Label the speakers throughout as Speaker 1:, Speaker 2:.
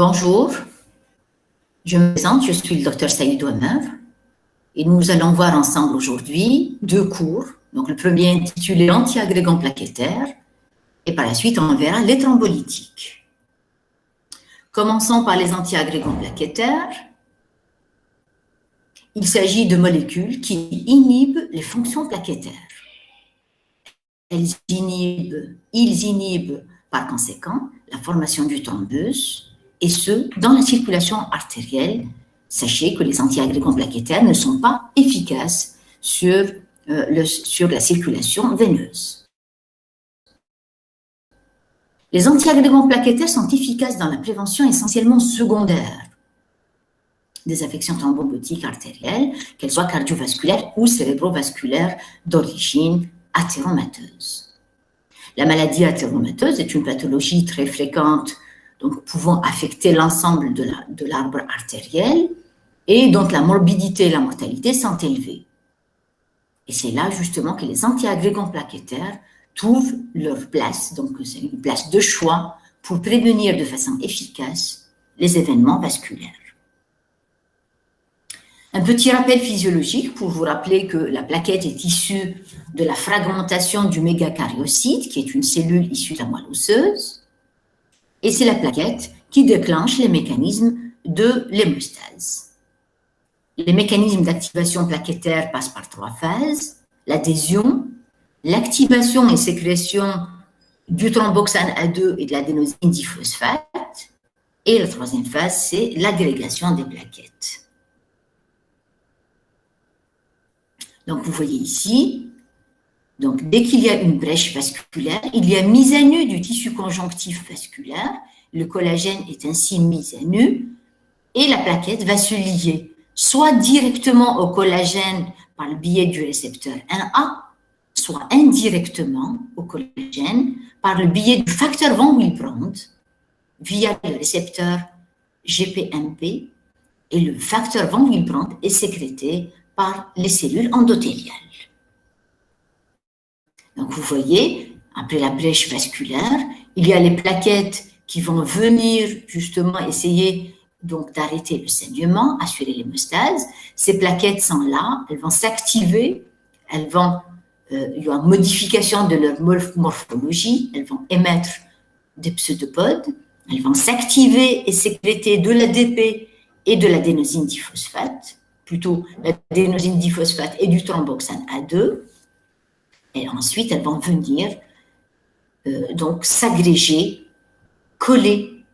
Speaker 1: Bonjour, je me présente, je suis le Dr Saïd Ouamer et nous allons voir ensemble aujourd'hui deux cours. Donc le premier intitulé Antiagrégants plaquettaires et par la suite on verra les thrombolytiques. Commençons par les antiagrégants plaquettaires. Il s'agit de molécules qui inhibent les fonctions plaquettaires. Ils inhibent par conséquent la formation du thrombus et ce, dans la circulation artérielle. Sachez que les antiagrégants plaquettaires ne sont pas efficaces sur la circulation veineuse. Les antiagrégants plaquettaires sont efficaces dans la prévention essentiellement secondaire des affections thromboemboliques artérielles, qu'elles soient cardiovasculaires ou cérébrovasculaires d'origine athéromateuse. La maladie athéromateuse est une pathologie très fréquente, donc pouvant affecter l'ensemble de l'arbre artériel et dont la morbidité et la mortalité sont élevées. Et c'est là justement que les antiagrégants plaquettaires trouvent leur place, donc c'est une place de choix pour prévenir de façon efficace les événements vasculaires. Un petit rappel physiologique pour vous rappeler que la plaquette est issue de la fragmentation du mégacariocyte, qui est une cellule issue de la moelle osseuse, et c'est la plaquette qui déclenche les mécanismes de l'hémostase. Les mécanismes d'activation plaquettaire passent par trois phases: l'adhésion, l'activation et sécrétion du thromboxane A2 et de l'adénosine diphosphate, et la troisième phase, c'est l'agrégation des plaquettes. Donc, vous voyez ici, donc, dès qu'il y a une brèche vasculaire, il y a mise à nu du tissu conjonctif vasculaire, le collagène est ainsi mis à nu, et la plaquette va se lier, soit directement au collagène par le biais du récepteur 1A, soit indirectement au collagène par le biais du facteur von Willebrand, via le récepteur GPMP, et le facteur von Willebrand est sécrété par les cellules endothéliales. Donc, vous voyez, après la brèche vasculaire, il y a les plaquettes qui vont venir justement essayer donc d'arrêter le saignement, assurer l'hémostase. Ces plaquettes sont là, elles vont s'activer, il y a une modification de leur morphologie, elles vont émettre des pseudopodes, elles vont s'activer et sécréter de l'ADP et de l'adénosine diphosphate, plutôt l'adénosine diphosphate et du thromboxane A2, et ensuite elles vont venir donc s'agréger, coller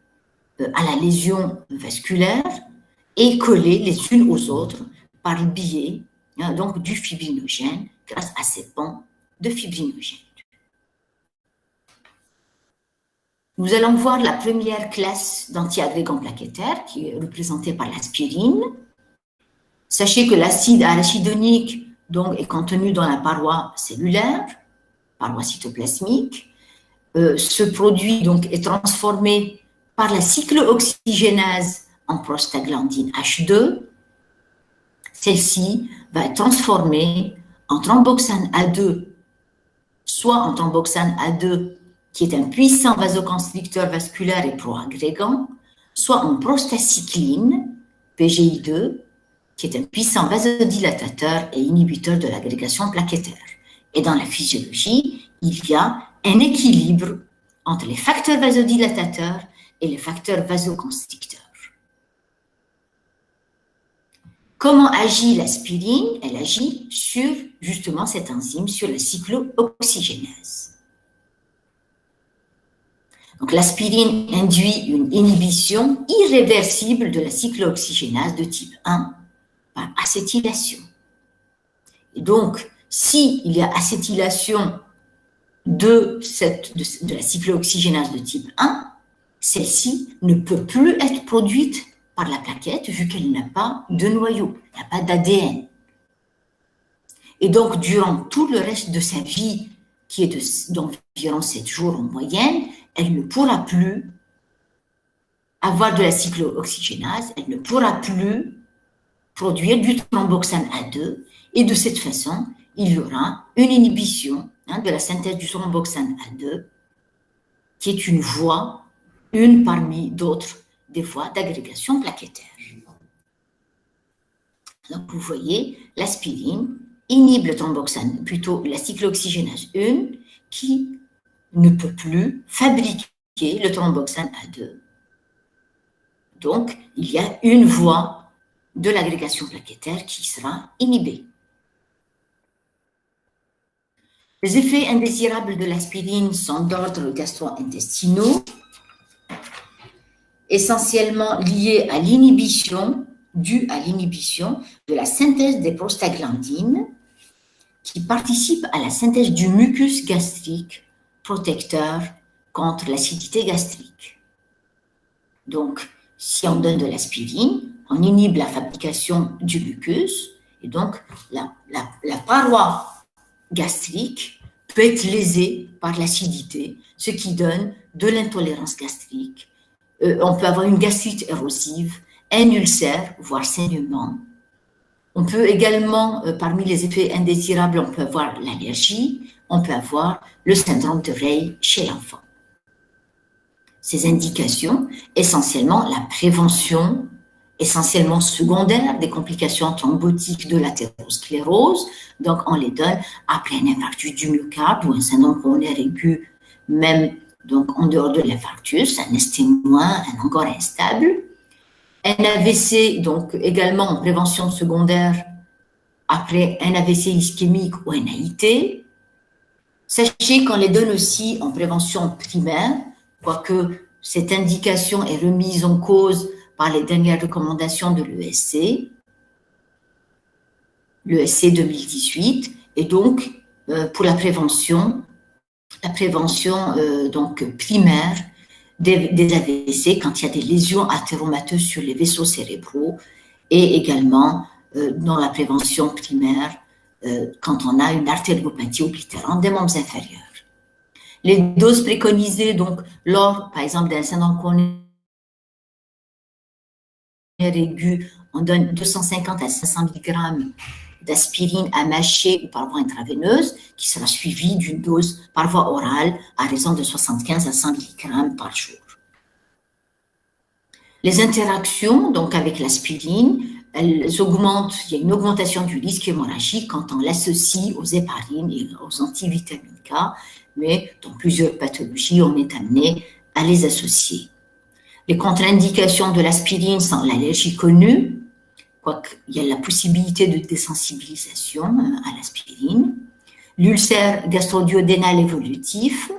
Speaker 1: à la lésion vasculaire et coller les unes aux autres par le biais donc du fibrinogène grâce à ces ponts de fibrinogène. Nous allons voir la première classe d'antiagrégants plaquettaires qui est représentée par l'aspirine. Sachez que l'acide arachidonique donc, est contenu dans la paroi cellulaire, paroi cytoplasmique. Ce produit donc, est transformé par la cyclooxygénase en prostaglandine H2. Celle-ci va être transformée en thromboxane A2, soit en thromboxane A2, qui est un puissant vasoconstricteur vasculaire et proagrégant, soit en prostacycline, PGI2, qui est un puissant vasodilatateur et inhibiteur de l'agrégation plaquettaire. Et dans la physiologie, il y a un équilibre entre les facteurs vasodilatateurs et les facteurs vasoconstricteurs. Comment agit l'aspirine? Elle agit sur, justement, cette enzyme, sur la cyclooxygénase. Donc, l'aspirine induit une inhibition irréversible de la cyclooxygénase de type 1 par acétylation. Et donc, s'il y a acétylation de la cyclooxygénase de type 1, celle-ci ne peut plus être produite par la plaquette vu qu'elle n'a pas de noyau, il n'y a pas d'ADN. Et donc, durant tout le reste de sa vie, qui est d'environ 7 jours en moyenne, elle ne pourra plus avoir de la cyclooxygénase, elle ne pourra plus produire du thromboxane A2, et de cette façon, il y aura une inhibition de la synthèse du thromboxane A2, qui est une voie, une parmi d'autres, des voies d'agrégation plaquettaire. Donc, vous voyez, l'aspirine inhibe le thromboxane, plutôt la cyclooxygénase 1, qui ne peut plus fabriquer le thromboxane A2. Donc, il y a une voie de l'agrégation plaquettaire qui sera inhibée. Les effets indésirables de l'aspirine sont d'ordre gastro-intestinaux, essentiellement liés à l'inhibition, due à l'inhibition de la synthèse des prostaglandines, qui participent à la synthèse du mucus gastrique protecteur contre l'acidité gastrique. Donc, si on donne de l'aspirine, on inhibe la fabrication du mucus, et donc la paroi gastrique peut être lésée par l'acidité, ce qui donne de l'intolérance gastrique. On peut avoir une gastrite érosive, un ulcère, voire saignement. On peut également, parmi les effets indésirables, on peut avoir l'allergie, on peut avoir le syndrome de Rey chez l'enfant. Ces indications, essentiellement la prévention, essentiellement secondaire des complications thrombotiques de l'athérosclérose, donc on les donne après un infarctus du myocarde ou un syndrome coronaire aigu, même donc en dehors de l'infarctus, un ST-, un encore instable. Un AVC, donc également en prévention secondaire après un AVC ischémique ou un AIT. Sachez qu'on les donne aussi en prévention primaire, quoique cette indication est remise en cause par les dernières recommandations de l'ESC 2018, et donc pour la prévention donc primaire des AVC quand il y a des lésions athéromateuses sur les vaisseaux cérébraux, et également dans la prévention primaire quand on a une artériopathie oblitérante des membres inférieurs. Les doses préconisées, donc, lors, par exemple, d'un syndrome coronaire aigu, on donne 250 à 500 mg d'aspirine à mâcher ou par voie intraveineuse, qui sera suivie d'une dose par voie orale à raison de 75 à 100 mg par jour. Les interactions, donc, avec l'aspirine, elles augmentent, il y a une augmentation du risque hémorragique quand on l'associe aux héparines et aux antivitamines K, mais dans plusieurs pathologies, on est amené à les associer. Les contre-indications de l'aspirine sont l'allergie connue, quoiqu'il y a la possibilité de désensibilisation à l'aspirine, l'ulcère gastro-duodénal évolutif,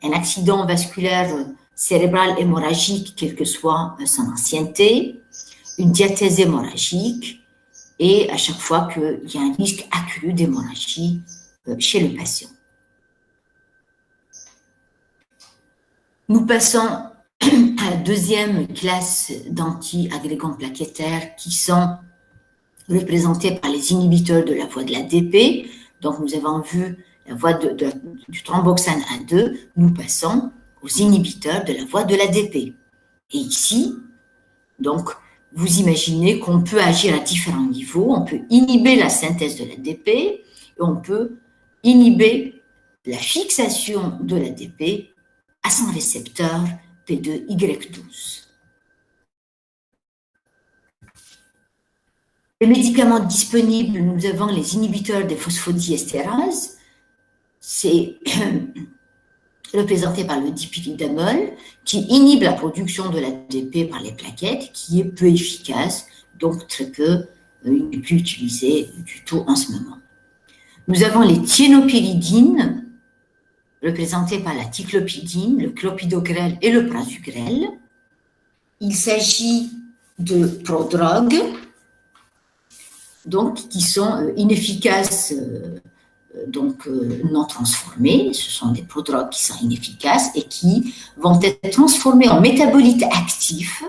Speaker 1: un accident vasculaire cérébral hémorragique, quelle que soit son ancienneté, une diathèse hémorragique, et à chaque fois qu'il y a un risque accru d'hémorragie chez le patient. Nous passons à la deuxième classe d'anti-agrégants plaquettaires qui sont représentés par les inhibiteurs de la voie de l'ADP. Donc, nous avons vu la voie du thromboxane A2, nous passons aux inhibiteurs de la voie de l'ADP. Et ici, donc, vous imaginez qu'on peut agir à différents niveaux. On peut inhiber la synthèse de l'ADP et on peut inhiber la fixation de l'ADP à son récepteur P2Y12. Les médicaments disponibles, nous avons les inhibiteurs des phosphodieestérases. C'est représenté par le dipyridamol, qui inhibe la production de l'ADP par les plaquettes, qui est peu efficace, donc très peu, il n'est plus utilisé du tout en ce moment. Nous avons les thiénopyridines, représentés par la ticlopidine, le clopidogrel et le prasugrel. Il s'agit de prodrogues, donc qui sont inefficaces, non transformés. Ce sont des prodrogues qui sont inefficaces et qui vont être transformés en métabolites actifs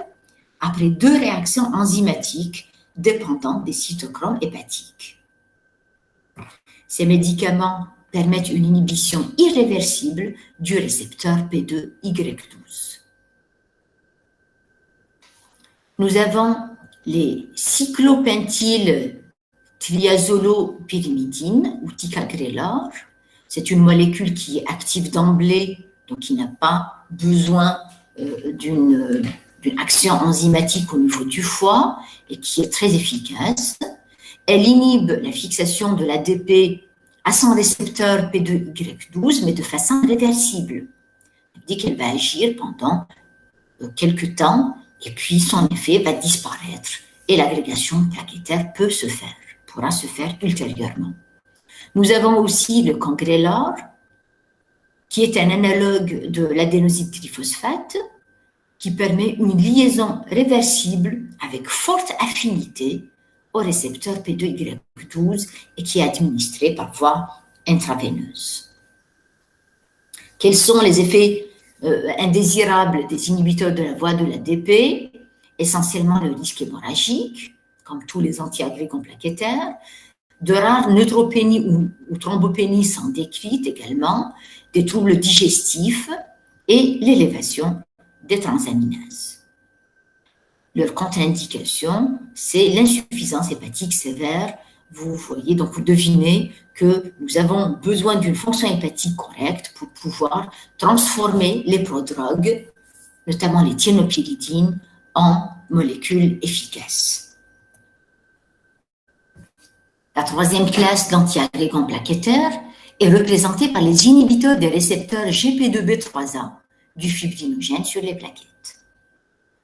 Speaker 1: après 2 réactions enzymatiques dépendantes des cytochromes hépatiques. Ces médicaments permettent une inhibition irréversible du récepteur P2Y12. Nous avons les cyclopentyl triazolopyrimidine ou ticagrelor. C'est une molécule qui est active d'emblée, donc qui n'a pas besoin d'une d'une action enzymatique au niveau du foie et qui est très efficace. Elle inhibe la fixation de l'ADP à son récepteur P2Y12, mais de façon réversible. Elle dit qu'elle va agir pendant quelques temps et puis son effet va disparaître et l'agrégation plaquettaire pourra se faire ultérieurement. Nous avons aussi le cangrelor, qui est un analogue de l'adénosine triphosphate, qui permet une liaison réversible avec forte affinité au récepteur P2Y12 et qui est administré par voie intraveineuse. Quels sont les effets indésirables des inhibiteurs de la voie de l'ADP? Essentiellement le risque hémorragique, comme tous les antiagrégants plaquettaires, de rares neutropénies ou thrombopénies sont décrites également, des troubles digestifs et l'élévation des transaminases. Leur contre-indication, c'est l'insuffisance hépatique sévère. Vous voyez, donc vous devinez que nous avons besoin d'une fonction hépatique correcte pour pouvoir transformer les prodrogues, notamment les thiénopyridines, en molécules efficaces. La troisième classe d'antiagrégants plaquettaires est représentée par les inhibiteurs des récepteurs GP2B3A du fibrinogène sur les plaquettes.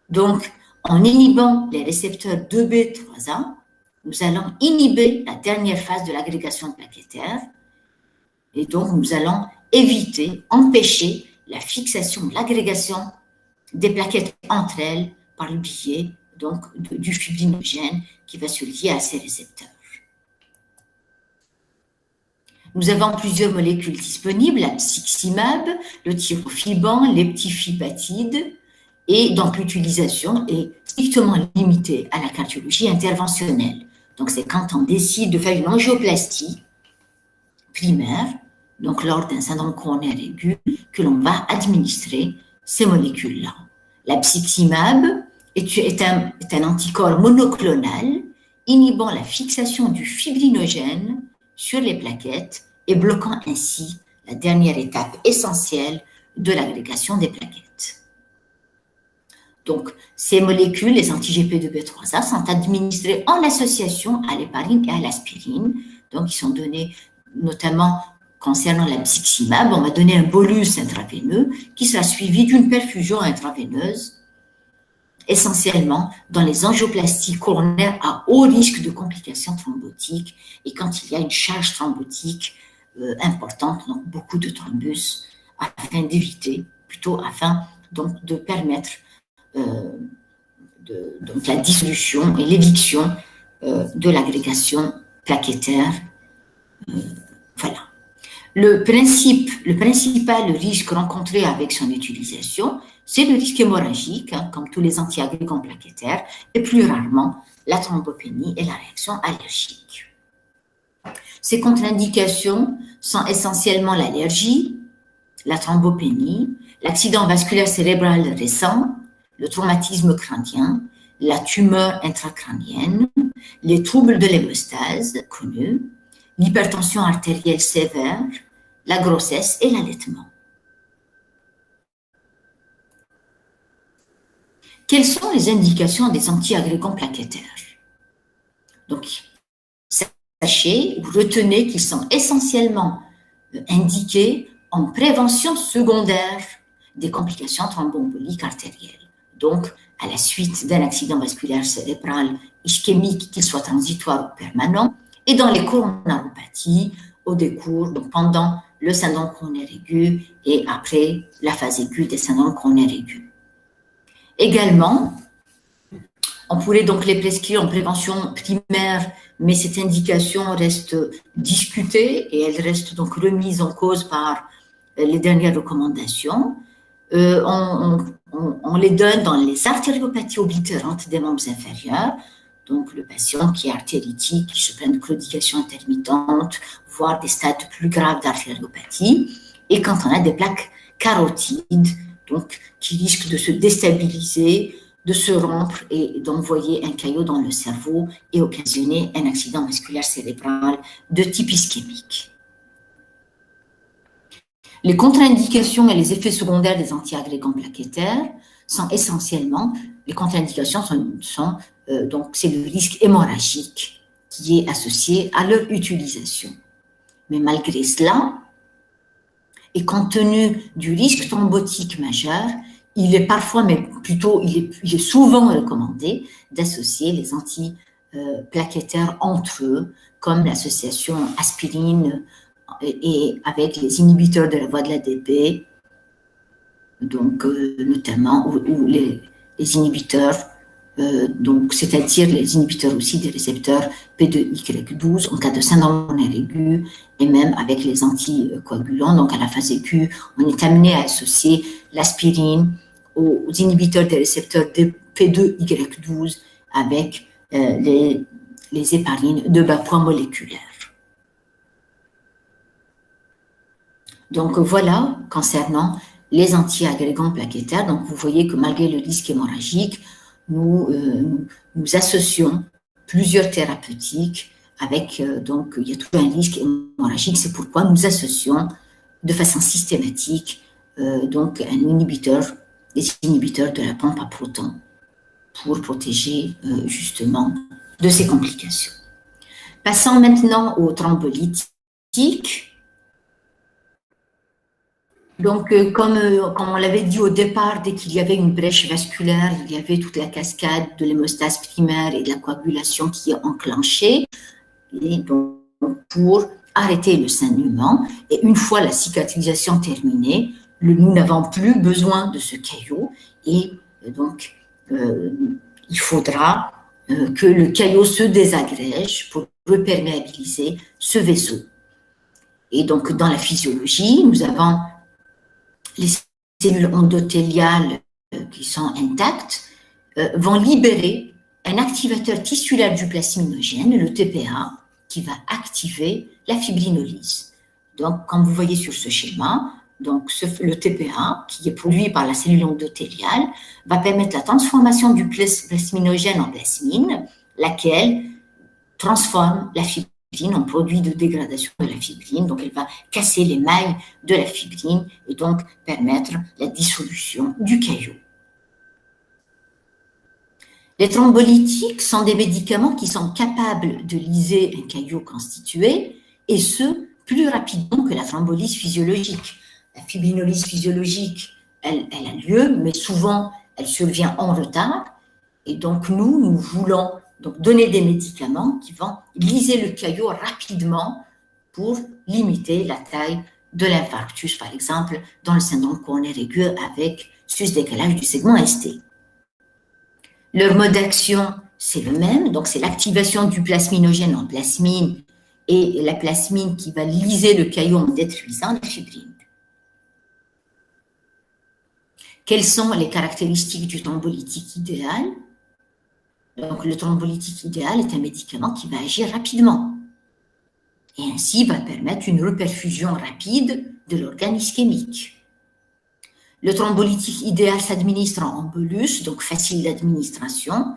Speaker 1: Donc, en inhibant les récepteurs 2B3A, nous allons inhiber la dernière phase de l'agrégation plaquettaire et donc nous allons empêcher la fixation de l'agrégation des plaquettes entre elles par le biais donc, du fibrinogène qui va se lier à ces récepteurs. Nous avons plusieurs molécules disponibles, la psiximab, le tirofiban, l'eptifibatides, et donc l'utilisation est strictement limitée à la cardiologie interventionnelle. Donc c'est quand on décide de faire une angioplastie primaire, donc lors d'un syndrome coronaire aigu, que l'on va administrer ces molécules-là. La psiximab est un anticorps monoclonal inhibant la fixation du fibrinogène sur les plaquettes et bloquant ainsi la dernière étape essentielle de l'agrégation des plaquettes. Donc, ces molécules, les anti-GP2B3A, sont administrées en association à l'héparine et à l'aspirine. Donc, ils sont donnés notamment concernant la psiximab, on va donner un bolus intraveineux qui sera suivi d'une perfusion intraveineuse, essentiellement dans les angioplasties coronaires à haut risque de complications thrombotiques et quand il y a une charge thrombotique importante, donc beaucoup de thrombus, afin d'éviter, donc de permettre donc la dissolution et l'éviction de l'agrégation plaquettaire. Voilà. Le principal risque rencontré avec son utilisation, c'est le risque hémorragique, comme tous les antiagrégants plaquettaires, et plus rarement la thrombopénie et la réaction allergique. Ces contre-indications sont essentiellement l'allergie, la thrombopénie, l'accident vasculaire cérébral récent, le traumatisme crânien, la tumeur intracrânienne, les troubles de l'hémostase connus, l'hypertension artérielle sévère, la grossesse et l'allaitement. Quelles sont les indications des antiagrégants plaquettaires? Donc, sachez ou retenez qu'ils sont essentiellement indiqués en prévention secondaire des complications thromboemboliques artérielles. Donc, à la suite d'un accident vasculaire cérébral ischémique, qu'il soit transitoire ou permanent, et dans les coronaropathies au décours, donc pendant le syndrome coronaire aigu et après la phase aiguë des syndromes coronaires aigus. Également, on pourrait donc les prescrire en prévention primaire, mais cette indication reste discutée et elle reste donc remise en cause par les dernières recommandations. On les donne dans les artériopathies oblitérantes des membres inférieurs, donc le patient qui est artéritique, qui se plaint de claudication intermittente, voire des stades plus graves d'artériopathie, et quand on a des plaques carotides, donc qui risquent de se déstabiliser, de se rompre et d'envoyer un caillot dans le cerveau et occasionner un accident vasculaire cérébral de type ischémique. Les contre-indications et les effets secondaires des antiagrégants plaquettaires sont essentiellement, les contre-indications donc c'est le risque hémorragique qui est associé à leur utilisation. Mais malgré cela, et compte tenu du risque thrombotique majeur, il est parfois, mais plutôt, il est souvent recommandé d'associer les antiplaquettaires entre eux, comme l'association aspirine et avec les inhibiteurs de la voie de l'ADP, donc notamment, ou les inhibiteurs, donc c'est-à-dire les inhibiteurs aussi des récepteurs P2Y12 en cas de syndrome pulmonaire aigu, et même avec les anticoagulants. Donc à la phase aiguë, on est amené à associer l'aspirine aux inhibiteurs des récepteurs P2Y12 avec les héparines de bas poids moléculaire. Donc voilà, concernant les antiagrégants plaquettaires, donc vous voyez que malgré le risque hémorragique, nous associons plusieurs thérapeutiques avec, donc il y a toujours un risque hémorragique, c'est pourquoi nous associons de façon systématique donc des inhibiteurs de la pompe à protons pour protéger justement de ces complications. Passons maintenant aux thrombolytiques. Donc, comme on l'avait dit au départ, dès qu'il y avait une brèche vasculaire, il y avait toute la cascade de l'hémostase primaire et de la coagulation qui est enclenchée. Et donc, pour arrêter le saignement, et une fois la cicatrisation terminée, nous n'avons plus besoin de ce caillot, et donc il faudra que le caillot se désagrège pour reperméabiliser ce vaisseau. Et donc, dans la physiologie, nous avons les cellules endothéliales qui sont intactes vont libérer un activateur tissulaire du plasminogène, le TPA, qui va activer la fibrinolyse. Donc, comme vous voyez sur ce schéma, donc le TPA, qui est produit par la cellule endothéliale, va permettre la transformation du plasminogène en plasmine, laquelle transforme la fibrine en produit de dégradation de la fibrine, donc elle va casser les mailles de la fibrine et donc permettre la dissolution du caillot. Les thrombolytiques sont des médicaments qui sont capables de lyser un caillot constitué, et ce, plus rapidement que la thrombolyse physiologique. La fibrinolyse physiologique, elle a lieu, mais souvent, elle survient en retard, et donc nous voulons donc donner des médicaments qui vont lyser le caillot rapidement pour limiter la taille de l'infarctus, par exemple, dans le syndrome coronaire aigu avec sus-décalage du segment ST. Leur mode d'action, c'est le même, donc c'est l'activation du plasminogène en plasmine et la plasmine qui va lyser le caillot en détruisant la fibrine. Quelles sont les caractéristiques du thrombolytique idéal? Donc, le thrombolytique idéal est un médicament qui va agir rapidement et ainsi va permettre une reperfusion rapide de l'organe ischémique. Le thrombolytique idéal s'administre en bolus, donc facile d'administration,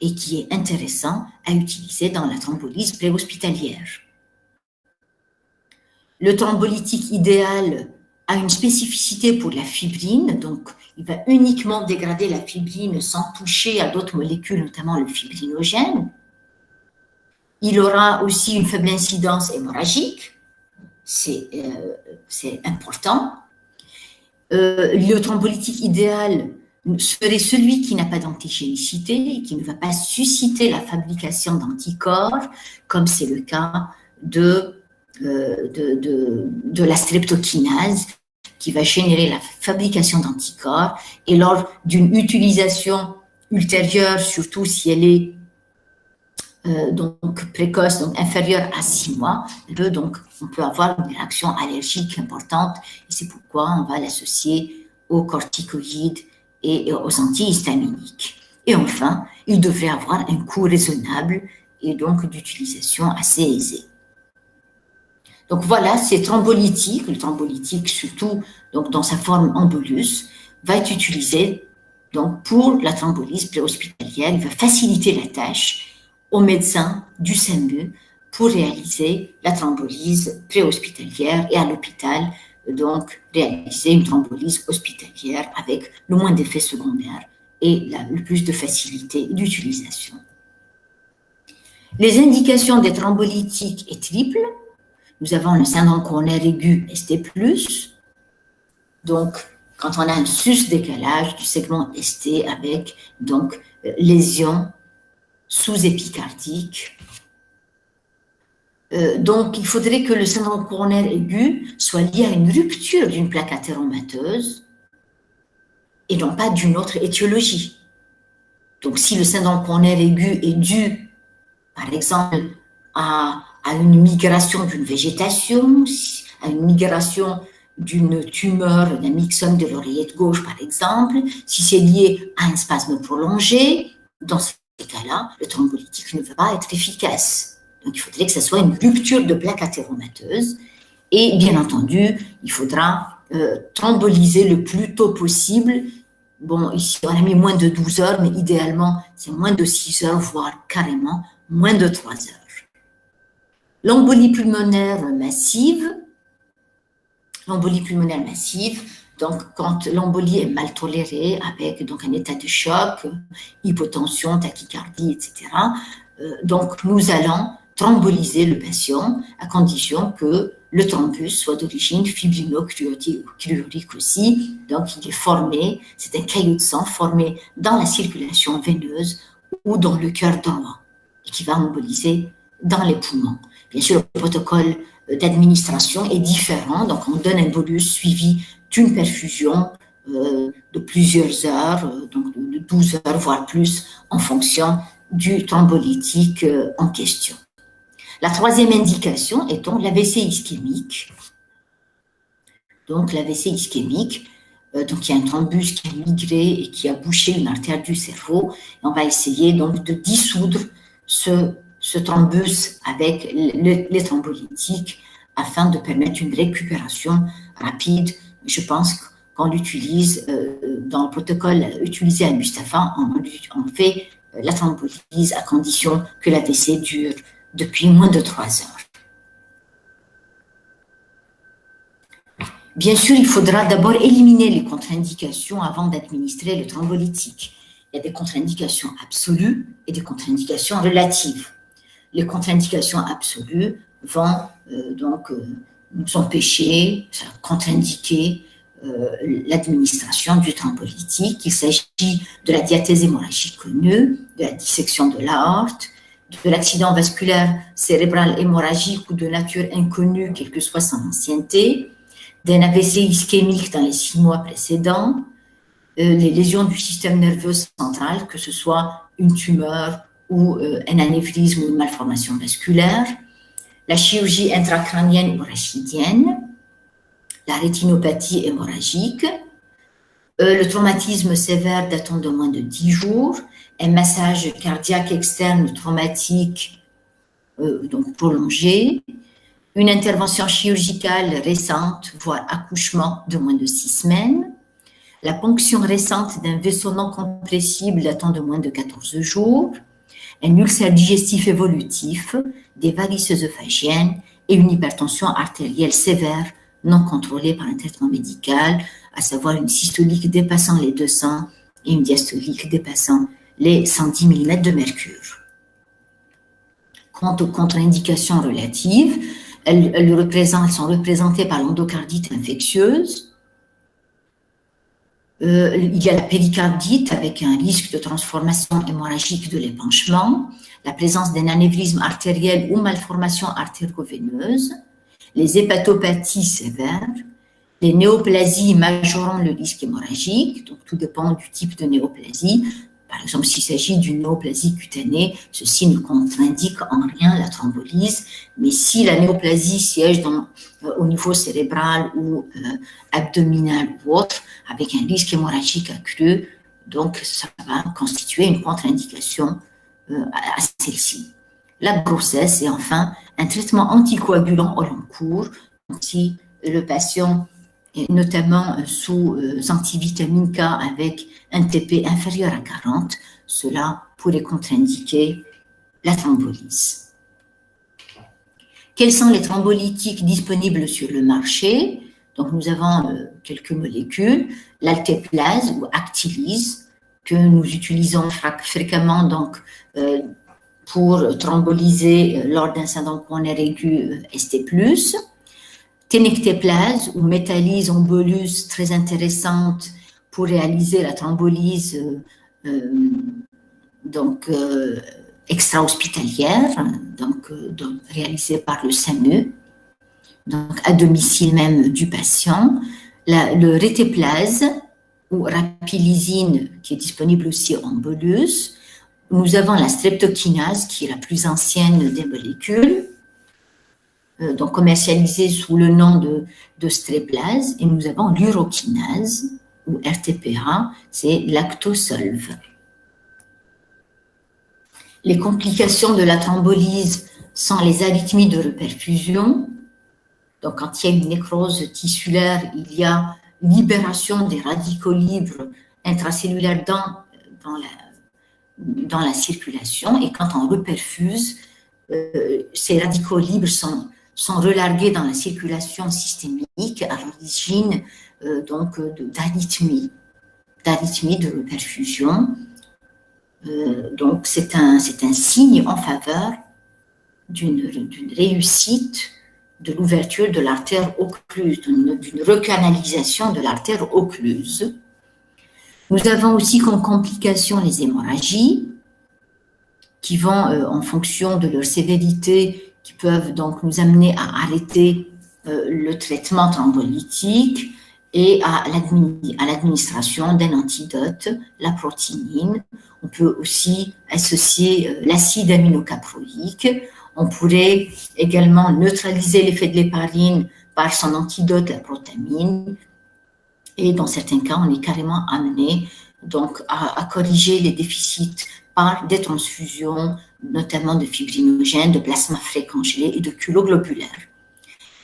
Speaker 1: et qui est intéressant à utiliser dans la thrombolyse préhospitalière. Le thrombolytique idéal a une spécificité pour la fibrine, donc il va uniquement dégrader la fibrine sans toucher à d'autres molécules, notamment le fibrinogène. Il aura aussi une faible incidence hémorragique, c'est important. Le thrombolytique idéal serait celui qui n'a pas d'antigénicité et qui ne va pas susciter la fabrication d'anticorps, comme c'est le cas de la streptokinase, qui va générer la fabrication d'anticorps, et lors d'une utilisation ultérieure, surtout si elle est donc précoce, donc inférieure à 6 mois, on peut avoir une réaction allergique importante, et c'est pourquoi on va l'associer aux corticoïdes et aux antihistaminiques. Et enfin, il devrait avoir un coût raisonnable et donc d'utilisation assez aisée. Donc voilà, c'est thrombolytique, le thrombolytique surtout donc dans sa forme en bolus, va être utilisé donc pour la thrombolyse préhospitalière. Il va faciliter la tâche aux médecins du SAMU pour réaliser la thrombolyse préhospitalière et à l'hôpital donc réaliser une thrombolyse hospitalière avec le moins d'effets secondaires et le plus de facilité d'utilisation. Les indications des thrombolytiques est triple. Nous avons le syndrome coronaire aigu ST+, donc quand on a un sus-décalage du segment ST avec donc lésion sous-épicardique. Donc, il faudrait que le syndrome coronaire aigu soit lié à une rupture d'une plaque athéromateuse et non pas d'une autre étiologie. Donc, si le syndrome coronaire aigu est dû, par exemple, à une migration d'une végétation, à une migration d'une tumeur, d'un myxome de l'oreillette gauche, par exemple, si c'est lié à un spasme prolongé, dans ces cas-là, le thrombolytique ne va pas être efficace. Donc, il faudrait que ce soit une rupture de plaque athéromateuse. Et bien entendu, il faudra thromboliser le plus tôt possible. Bon, ici, on a mis moins de 12 heures, mais idéalement, c'est moins de 6 heures, voire carrément moins de 3 heures. L'embolie pulmonaire massive. Donc, quand l'embolie est mal tolérée, avec donc un état de choc, hypotension, tachycardie, etc., donc nous allons thromboliser le patient à condition que le thrombus soit d'origine fibrino-chlorique aussi. Donc, il est formé, c'est un caillot de sang formé dans la circulation veineuse ou dans le cœur droit et qui va emboliser dans les poumons. Bien sûr, le protocole d'administration est différent. Donc, on donne un bolus suivi d'une perfusion de plusieurs heures, donc de 12 heures, voire plus, en fonction du thrombolytique en question. La troisième indication est donc l'AVC ischémique. Donc, l'AVC ischémique, donc il y a un thrombus qui a migré et qui a bouché une artère du cerveau. Et on va essayer donc de dissoudre ce thrombus avec les thrombolytiques afin de permettre une récupération rapide. Je pense qu'on l'utilise dans le protocole utilisé à Mustapha, on fait la thrombolyse à condition que l'AVC dure depuis moins de 3 heures. Bien sûr, il faudra d'abord éliminer les contre-indications avant d'administrer le thrombolytique. Il y a des contre-indications absolues et des contre-indications relatives. Les contre-indications absolues vont nous empêcher, contre-indiquer l'administration du thrombolytique. Il s'agit de la diathèse hémorragique connue, de la dissection de l'aorte, de l'accident vasculaire cérébral hémorragique ou de nature inconnue, quelle que soit son ancienneté, d'un AVC ischémique dans les 6 mois précédents, les lésions du système nerveux central, que ce soit une tumeur ou un anévrisme ou une malformation vasculaire, la chirurgie intracrânienne ou rachidienne, la rétinopathie hémorragique, le traumatisme sévère datant de moins de 10 jours, un massage cardiaque externe traumatique donc prolongé, une intervention chirurgicale récente, voire accouchement de moins de 6 semaines, la ponction récente d'un vaisseau non compressible datant de moins de 14 jours, un ulcère digestif évolutif, des varices œsophagiennes et une hypertension artérielle sévère non contrôlée par un traitement médical, à savoir une systolique dépassant les 200 et une diastolique dépassant les 110 mm de mercure. Quant aux contre-indications relatives, elles sont représentées par l'endocardite infectieuse. Il y a la péricardite avec un risque de transformation hémorragique de l'épanchement, la présence d'un anévrisme artériel ou malformation artério-veineuse, les hépatopathies sévères, les néoplasies majorant le risque hémorragique, donc tout dépend du type de néoplasie. Par exemple, s'il s'agit d'une néoplasie cutanée, ceci ne contre-indique en rien la thrombolyse, mais si la néoplasie siège au niveau cérébral ou abdominal ou autre, avec un risque hémorragique accru, donc ça va constituer une contre-indication à celle-ci. La grossesse et enfin un traitement anticoagulant au long cours, si le patient est notamment sous antivitamine K avec un TP inférieur à 40, cela pourrait contre-indiquer la thrombolyse. Quels sont les thrombolytiques disponibles sur le marché? Donc, nous avons quelques molécules, l'altéplase ou actylyse, que nous utilisons fréquemment donc, pour thrombolyser lors d'un syndrome pulmonaire aigu ST+, ténectéplase ou métallyse en bolus, très intéressante pour réaliser la thrombolyse extra-hospitalière, réalisée par le SAMU, donc à domicile même du patient. Le rétéplase ou rapilysine qui est disponible aussi en bolus. Nous avons la streptokinase qui est la plus ancienne des molécules, donc commercialisée sous le nom de Streplase, et nous avons l'urokinase ou RTPA, c'est Lactosolv. Les complications de la thrombolyse sont les arythmies de reperfusion. Donc, quand il y a une nécrose tissulaire, il y a libération des radicaux libres intracellulaires dans la circulation, et quand on reperfuse, ces radicaux libres sont relargués dans la circulation systémique à l'origine d'arythmie de reperfusion. Donc, c'est un signe en faveur d'une réussite de l'ouverture de l'artère occluse, d'une recanalisation de l'artère occluse. Nous avons aussi comme complication les hémorragies, qui vont, en fonction de leur sévérité, qui peuvent donc nous amener à arrêter le traitement thrombolytique et à l'administration d'un antidote, la protinine. On peut aussi associer l'acide aminocaproïque. On pourrait également neutraliser l'effet de l'héparine par son antidote, la protamine. Et dans certains cas, on est carrément amené donc, à corriger les déficits par des transfusions, notamment de fibrinogènes, de plasma frais congelé et de culoglobulaires.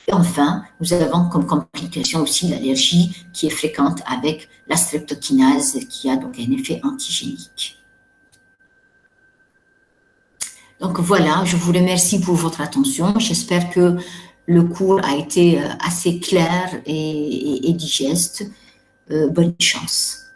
Speaker 1: Et enfin, nous avons comme complication aussi l'allergie qui est fréquente avec la streptokinase qui a donc un effet antigénique. Donc voilà, je vous remercie pour votre attention. J'espère que le cours a été assez clair et digeste. Bonne chance.